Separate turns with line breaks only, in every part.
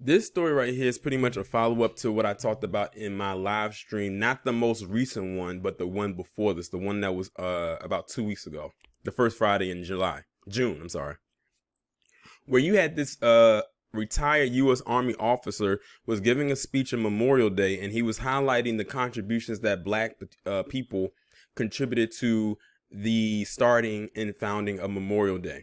This story right here is pretty much a follow up to what I talked about in my live stream. Not the most recent one, but the one before this, the one that was about 2 weeks ago, the first Friday in June. I'm sorry, where you had this retired U.S. Army officer was giving a speech on Memorial Day, and he was highlighting the contributions that Black people contributed to the starting and founding of Memorial Day,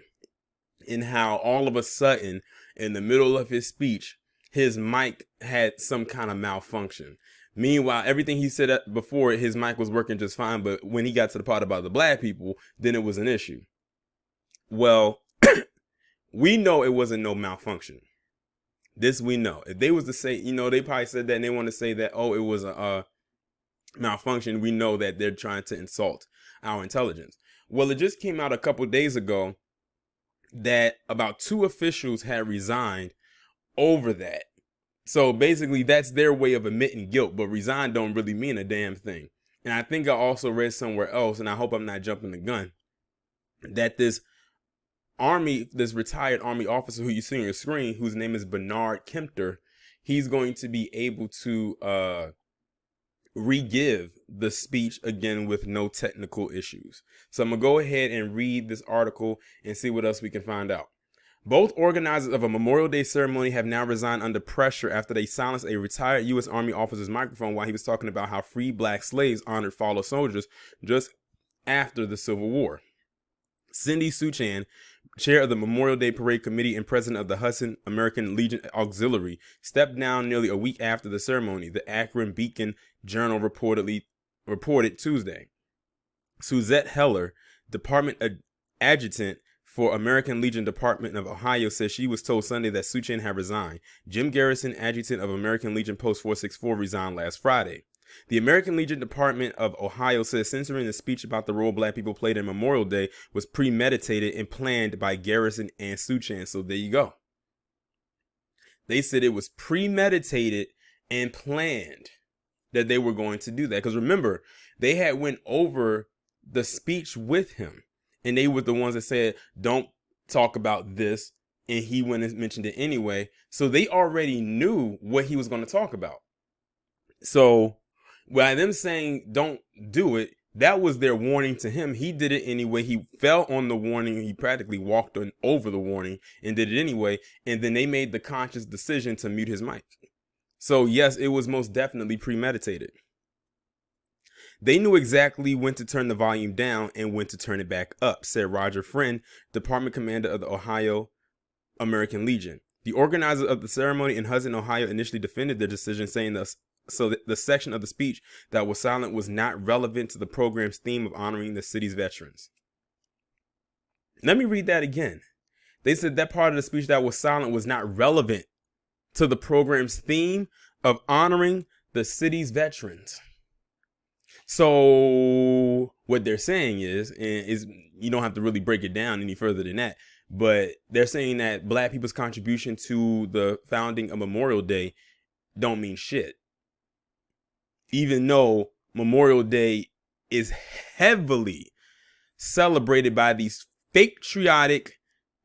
and how all of a sudden, in the middle of his speech, his mic had some kind of malfunction. Meanwhile, everything he said before, his mic was working just fine, but when he got to the part about the Black people, then it was an issue. Well, we know it wasn't no malfunction. This we know. If they was to say, they probably said that and they want to say that, oh, it was a malfunction. We know that they're trying to insult our intelligence. Well, it just came out a couple days ago that about 2 officials had resigned over that. So basically that's their way of admitting guilt, but resign don't really mean a damn thing. And I think I also read somewhere else, and I hope I'm not jumping the gun, that this retired Army officer who you see on your screen, whose name is Bernard Kempter, he's going to be able to re-give the speech again with no technical issues. So I'm gonna go ahead and read this article and see what else we can find out. Both organizers of a Memorial Day ceremony have now resigned under pressure after they silenced a retired U.S. Army officer's microphone while he was talking about how free Black slaves honored fallen soldiers just after the Civil War. Cindy Suchan, chair of the Memorial Day Parade Committee and president of the Hudson American Legion Auxiliary, stepped down nearly a week after the ceremony, the Akron Beacon Journal reported Tuesday. Suzette Heller, department adjutant for American Legion Department of Ohio, says she was told Sunday that Suchan had resigned. Jim Garrison, adjutant of American Legion Post 464, resigned last Friday. The American Legion Department of Ohio says censoring the speech about the role Black people played in Memorial Day was premeditated and planned by Garrison and Suchan. So there you go. They said it was premeditated and planned that they were going to do that. Because remember, they had went over the speech with him. And they were the ones that said, don't talk about this. And he went and mentioned it anyway. So they already knew what he was going to talk about. So by them saying, don't do it, that was their warning to him. He did it anyway. He fell on the warning. He practically walked over the warning and did it anyway. And then they made the conscious decision to mute his mic. So yes, it was most definitely premeditated. They knew exactly when to turn the volume down and when to turn it back up, said Roger Friend, department commander of the Ohio American Legion. The organizer of the ceremony in Hudson, Ohio, initially defended their decision, saying the section of the speech that was silent was not relevant to the program's theme of honoring the city's veterans. Let me read that again. They said that part of the speech that was silent was not relevant to the program's theme of honoring the city's veterans. So what they're saying is you don't have to really break it down any further than that, but they're saying that Black people's contribution to the founding of Memorial Day don't mean shit. Even though Memorial Day is heavily celebrated by these patriotic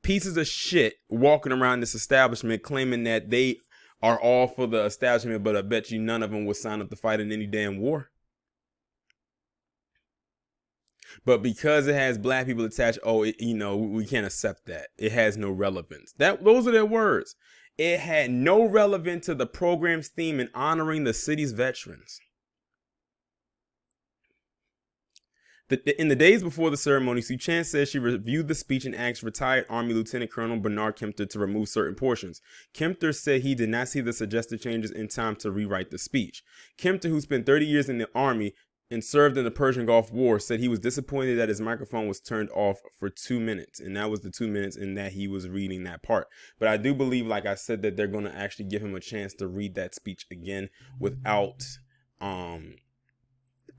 pieces of shit walking around this establishment claiming that they are all for the establishment, but I bet you none of them would sign up to fight in any damn war. But because it has Black people attached, we can't accept that. It has no relevance. Those are their words. It had no relevance to the program's theme in honoring the city's veterans. In the days before the ceremony, Suchan says she reviewed the speech and asked retired Army Lieutenant Colonel Bernard Kempter to remove certain portions. Kempter said he did not see the suggested changes in time to rewrite the speech. Kempter, who spent 30 years in the Army and served in the Persian Gulf War, said he was disappointed that his microphone was turned off for 2 minutes. And that was the 2 minutes in that he was reading that part. But I do believe, like I said, that they're going to actually give him a chance to read that speech again without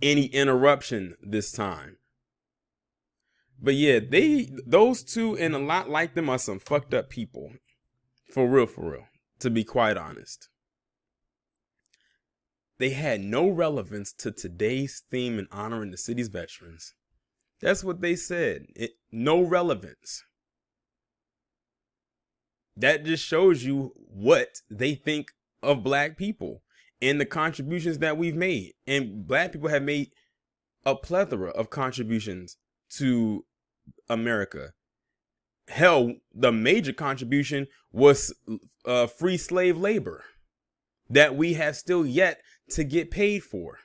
any interruption this time. But yeah, those two and a lot like them are some fucked up people. For real, to be quite honest. They had no relevance to today's theme in honoring the city's veterans. That's what they said. No relevance. That just shows you what they think of black people and the contributions that we've made. And black people have made a plethora of contributions to America. Hell, the major contribution was free slave labor that we have still yet to get paid for,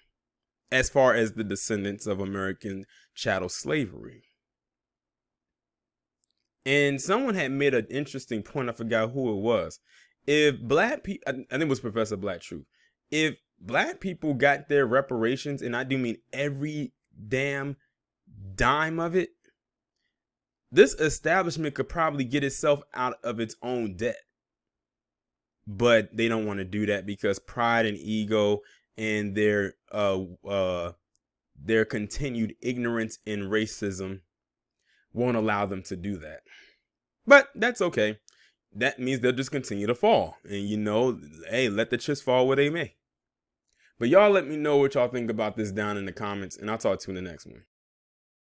as far as the descendants of American chattel slavery. And someone had made an interesting point. I forgot who it was. If black people, I think it was Professor Black Truth. If black people got their reparations, and I do mean every damn dime of it, this establishment could probably get itself out of its own debt. But they don't want to do that because pride and ego and their continued ignorance and racism won't allow them to do that. But that's okay. That means they'll just continue to fall. And hey, let the chips fall where they may. But y'all let me know what y'all think about this down in the comments, and I'll talk to you in the next one.